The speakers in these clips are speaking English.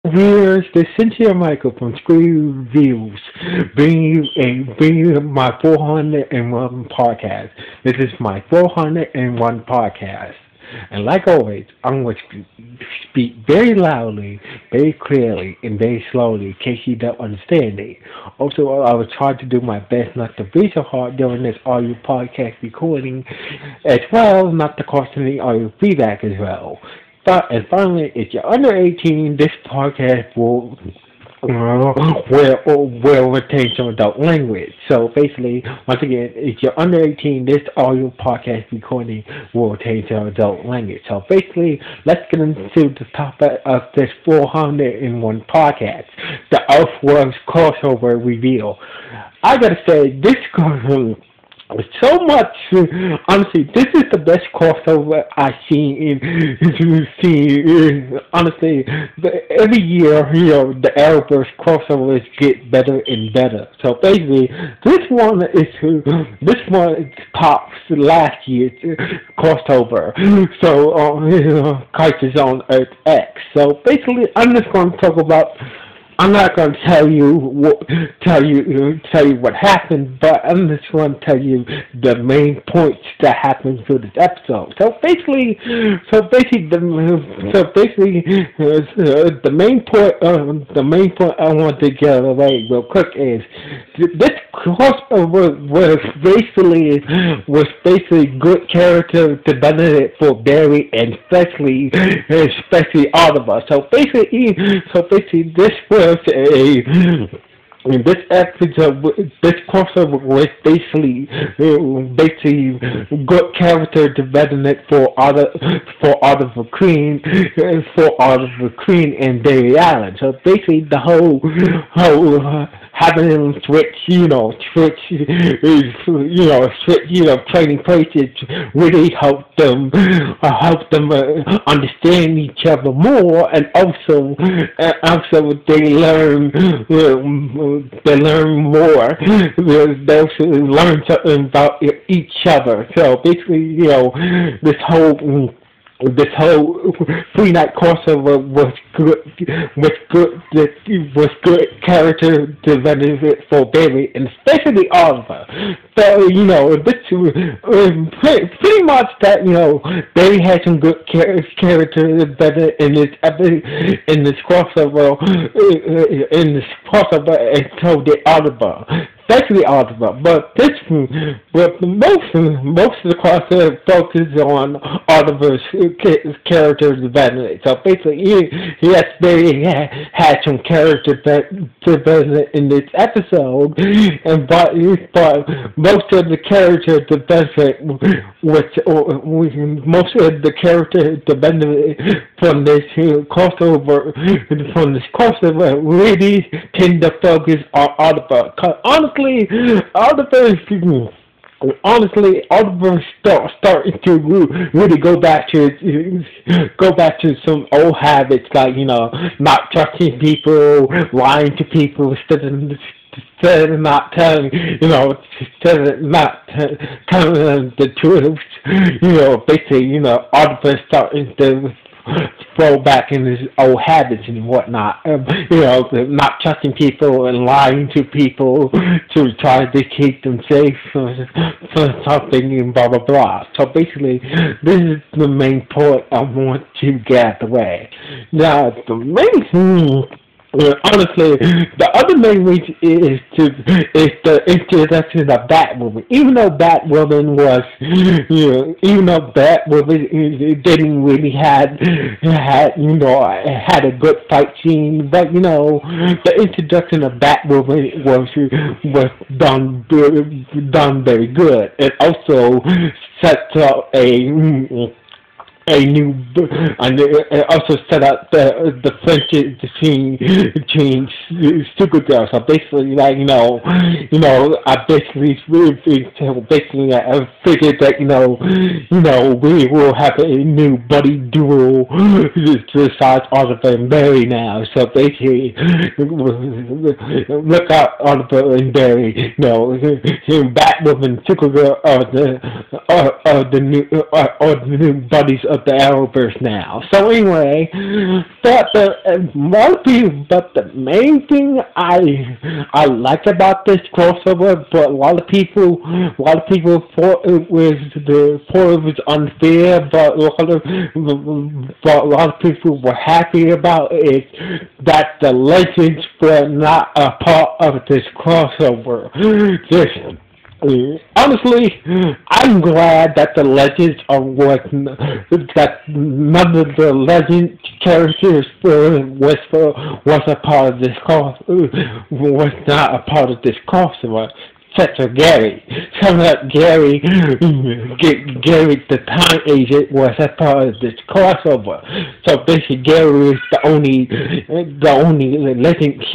Here's the Cynthia Michael from Screen Views, bringing you my 401 podcast. This is my 401 podcast. And like always, I'm going to speak very loudly, very clearly, and very slowly in case you don't understand me. Also, I will try to do my best not to be so hard during this audio podcast recording, as well, not to cause any audio feedback as well. And finally, if you're under 18, this podcast will retain some adult language. So basically, once again, if you're under 18, this audio podcast recording will retain some adult language. So basically, let's get into the topic of this 401 podcast, the Elseworlds crossover reveal. I gotta say, this crossover so much. Honestly, this is the best crossover I've seen. Honestly, every year, the Arrowverse crossovers get better and better. So basically, this one tops last year's crossover. So, Crisis on Earth X. So basically, I'm just going to talk about. I'm not going to tell you what happened, but I'm just going to tell you the main points that happened through this episode. The main point I want to get away real quick is this crossover was basically good character development for Barry and especially Oliver. So basically, this was this episode, this crossover was basically good character development for Oliver Queen and Barry Allen. So basically, the whole having them training places really helped them understand each other more, and also they learn more. They also learn something about each other. So basically, this whole 3 night crossover was good character development for Barry and especially Oliver. So pretty much that Barry had some good character development in this crossover, and so did Oliver. Especially Oliver, but most of the crossover focuses on Oliver's character development. So basically, had some character development in this episode, but most of the character development really tend to focus on Oliver. 'Cause Arrowverse starting to really go back to some old habits, like not trusting people, lying to people instead of not telling the truth. Basically, Arrowverse starting to throw back in his old habits and whatnot. Not trusting people and lying to people to try to keep them safe for something and blah blah blah. So basically, this is the main point I want to get out the way. Now, the main thing. Honestly, the other main reason is the introduction of Batwoman. Even though Batwoman didn't really had a good fight scene, but the introduction of Batwoman was done very good. It also sets up also set up the friendship between Supergirl. So basically, I figured that we will have a new buddy duo besides Oliver and Barry now. So basically, look out, Oliver and Barry. Batwoman, Supergirl are the new buddies of the Arrowverse now. So anyway, but the main thing I like about this crossover, but a lot of people thought it was unfair, but a lot of people were happy about it that the legends were not a part of this crossover. Just honestly, I'm glad that the legends that none of the legend characters was a part of this was not a part of this crossover. Except for Gary. Except that Gary, the time agent, was a part of this crossover. So basically, Gary is the only legend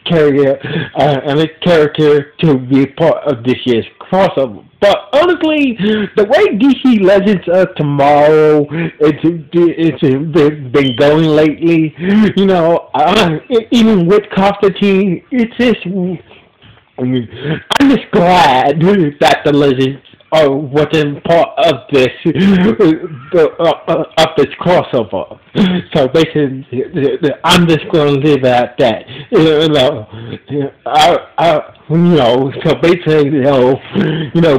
carrier and a character to be part of this year's crossover. But honestly, the way DC Legends of Tomorrow it's been going lately, even with Constantine, it's just. I'm just glad that the legends wasn't part of this crossover. So basically, I'm just going to leave it at that. So basically,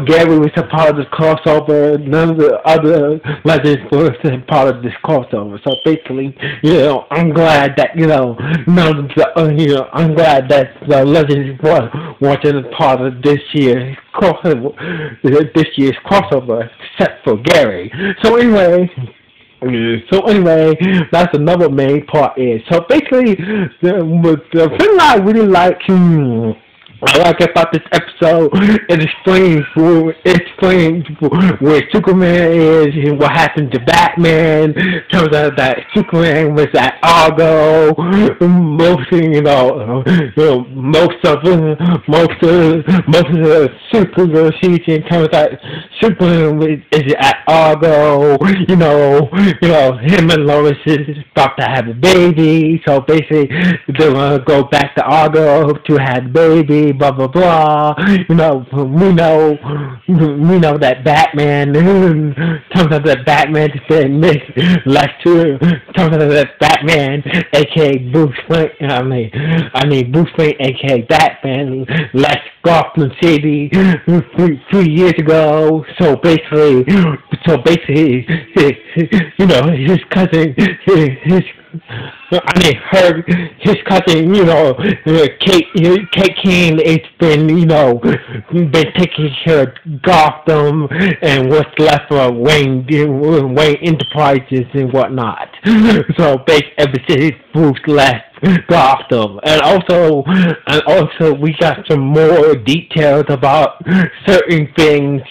Gary was a part of the crossover. None of the other legends was a part of this crossover. So basically, I'm glad that none of the I'm glad that the legends wasn't a part of this year's crossover. Except for Gary. So anyway, that's another main part is. So basically, the thing I really like about this episode, it explains where Superman is and what happened to Batman. Turns out that Superman was at Argo. Most of the Supergirl season turns out Superman is at Argo. Him and Lois is about to have a baby. So basically, they're gonna go back to Argo to have a baby. Blah blah blah. We know that Batman. Turns out that Batman has been turns out that Batman, aka Bruce Wayne. Bruce Wayne, aka Batman, left Gotham City 3 years ago. So basically, his cousin, his cousin, Kate Kane, it's been taking care of Gotham and what's left of Wayne Enterprises and whatnot. So ever since Bruce left Gotham, and also we got some more details about certain things,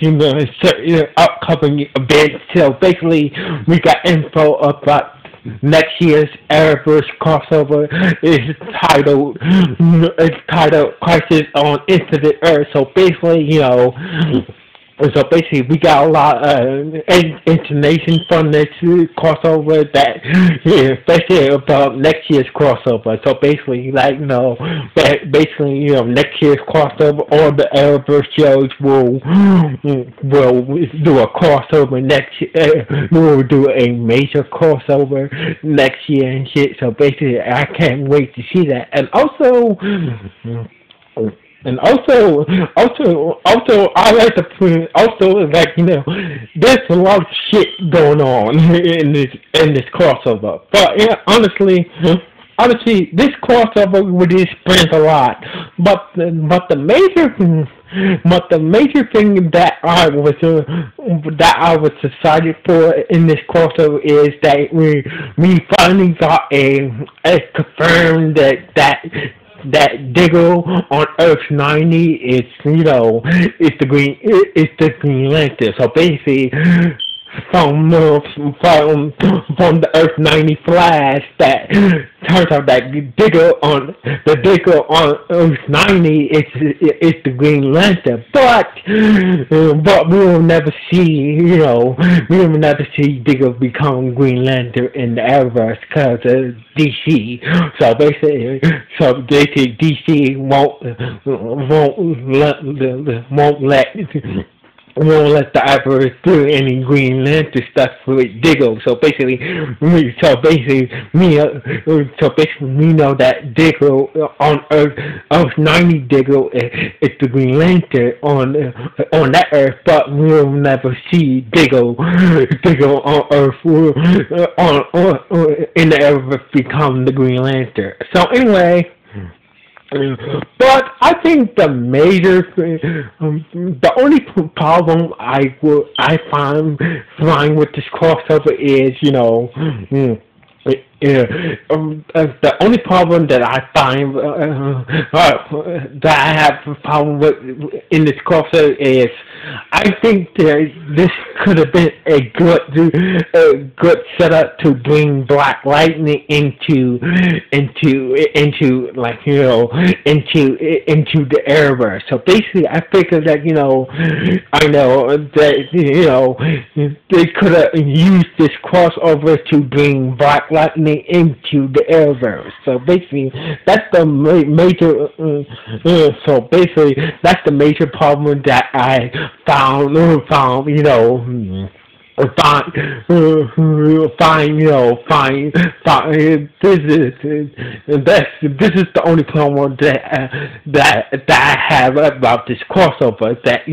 certain upcoming events. So basically, we got info about next year's Arrowverse crossover. It's titled Crisis on Infinite Earth. So basically, we got a lot of information from this crossover especially about next year's crossover. So basically, next year's crossover, all the Arrowverse shows will do a crossover next year. We'll do a major crossover next year and shit. So basically, I can't wait to see that. And also, I like to point. There's a lot of shit going on in this crossover. But honestly, this crossover really explains a lot. But the major thing that I was excited for in this crossover is that we finally got a confirmed that Diggle on Earth 90 is the Green Lantern. So basically, from the Earth 90 flash, that turns out that Diggle on Earth 90 is the Green Lantern. But we will never see Diggle become Green Lantern in the Arrowverse because of DC. So basically DC won't let we won't let the Arrowverse do any Green Lantern stuff with Diggle. So basically, we know that Diggle on Earth 90 Diggle is the Green Lantern on that Earth, but we'll never see Diggle on Earth in the Arrowverse become the Green Lantern. So anyway. But I think the only problem I find with this crossover is, the only problem that I find that I have a problem with in this crossover is I think that this could have been a good setup to bring Black Lightning into like into the Arrowverse. So basically, I figured that I know that they could have used this crossover to bring Black Lightning into the Arrowverse. So basically, that's the major. So basically, that's the major problem that I found. Fine. This is the only problem that I have about this crossover. That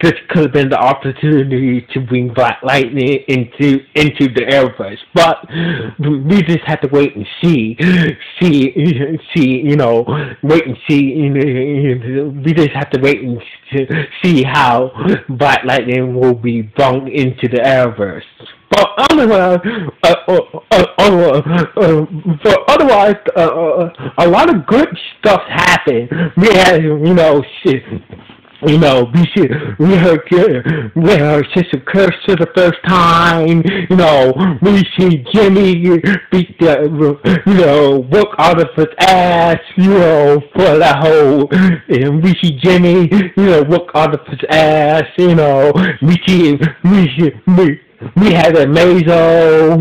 this could have been the opportunity to bring Black Lightning into the Arrowverse, but we just have to wait and see. Wait and see. We just have to wait and see how Black Lightning will be brought into the Arrowverse. But otherwise, a lot of good stuff happened. We had, we heard Sister Curse for the first time. We see Jimmy beat work out of his ass. For that whole. And we see Jimmy, work out of his ass. We had a Mazo,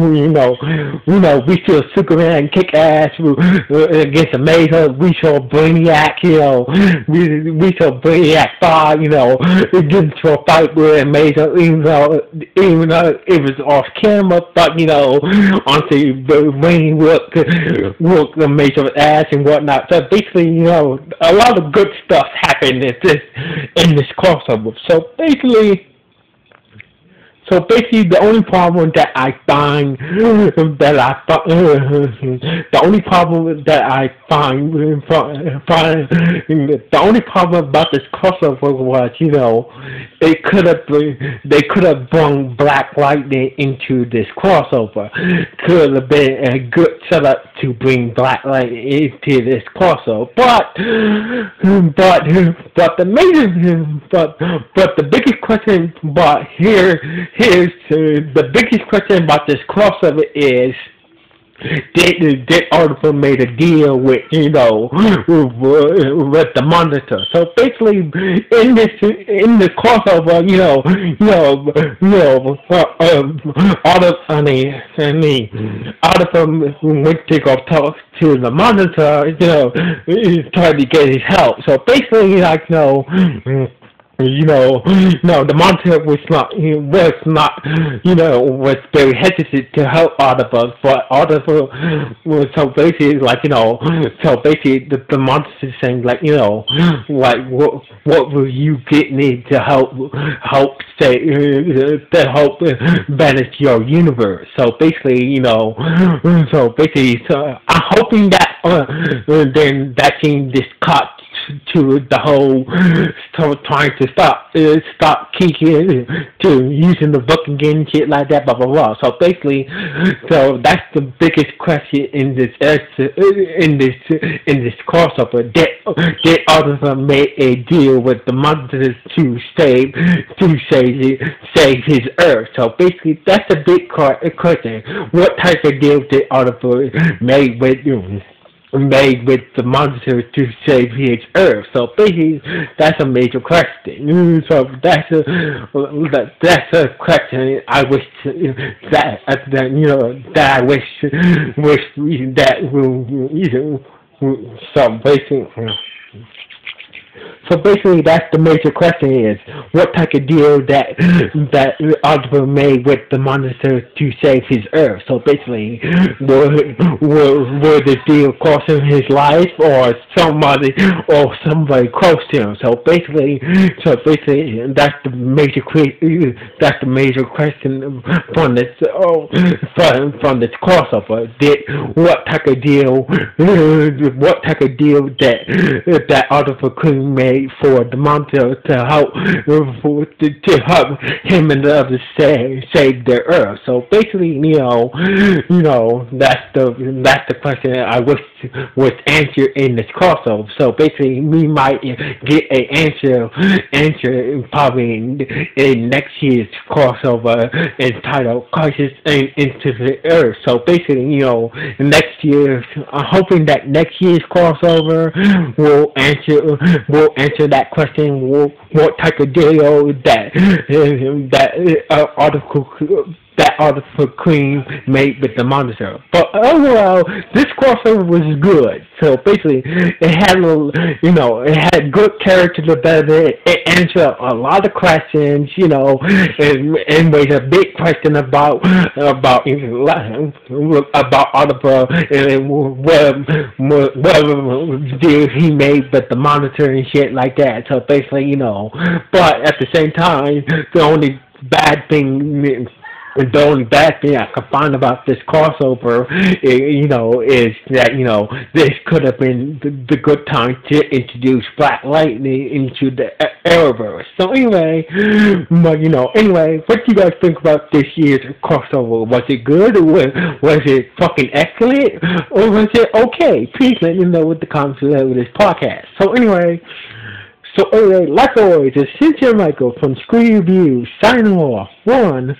we saw Superman kick ass against a Mazo. We saw Brainiac, we saw Brainiac 5, get into a fight with a Mazo, even though it was off camera, but honestly, Brainy worked the Mazo's ass and whatnot. So basically, a lot of good stuff happened in this crossover. So basically, the only problem that I find about this crossover was, they could have brought Black Lightning into this crossover. Could have been a good setup to bring Black Lightning into this crossover. But the biggest question, here's the biggest question about this crossover is, did Arthur made a deal with with the Monitor? So basically, in this crossover, Arthur went to go talk to the Monitor, trying to get his help. So basically, the Monitor was very hesitant to help Arrowverse, but Arrowverse was so basically the Monitor is saying what will you get me to help manage your universe? So basically, I'm hoping that then that scene just cut to the whole trying to stop Kiki to using the book again, shit like that, blah blah blah. So basically, that's the biggest question in this crossover. Did Arthur make a deal with the monsters to save his Earth? So basically, that's a big question. What type of deal did Arthur make with the monster to save his Earth? So basically, that's a major question. So that's a question I wish that I wish that will so basically. So basically, that's the major question: is what type of deal that Oliver made with the Monitor to save his Earth? So basically, will this deal cost him his life, or somebody close to him? So basically, that's the major question from this from this crossover. What type of deal that Oliver Queen made for the Monitor to help him and the others save their Earth. So basically, that's the question I wish was answered in this crossover. So basically, we might get an answer probably in next year's crossover entitled "Crisis into the Earth." So basically, next year, I'm hoping that next year's crossover will answer that question. What type of deal that article Queen made with the Monitor. But overall, this crossover was good. So basically, it had good character development. It answered a lot of questions, and was a big question about Oliver and what deal he made with the Monitor and shit like that. So basically, but at the same time, the only bad thing I can find about this crossover, is that, this could have been the good time to introduce Black Lightning into the Arrowverse. So anyway, what do you guys think about this year's crossover? Was it good? Or was it fucking excellent? Or was it okay? Please let me know with the comments below with this podcast. So anyway, like always, it's Cynthia Michael from Screen Reviews, signing off. 1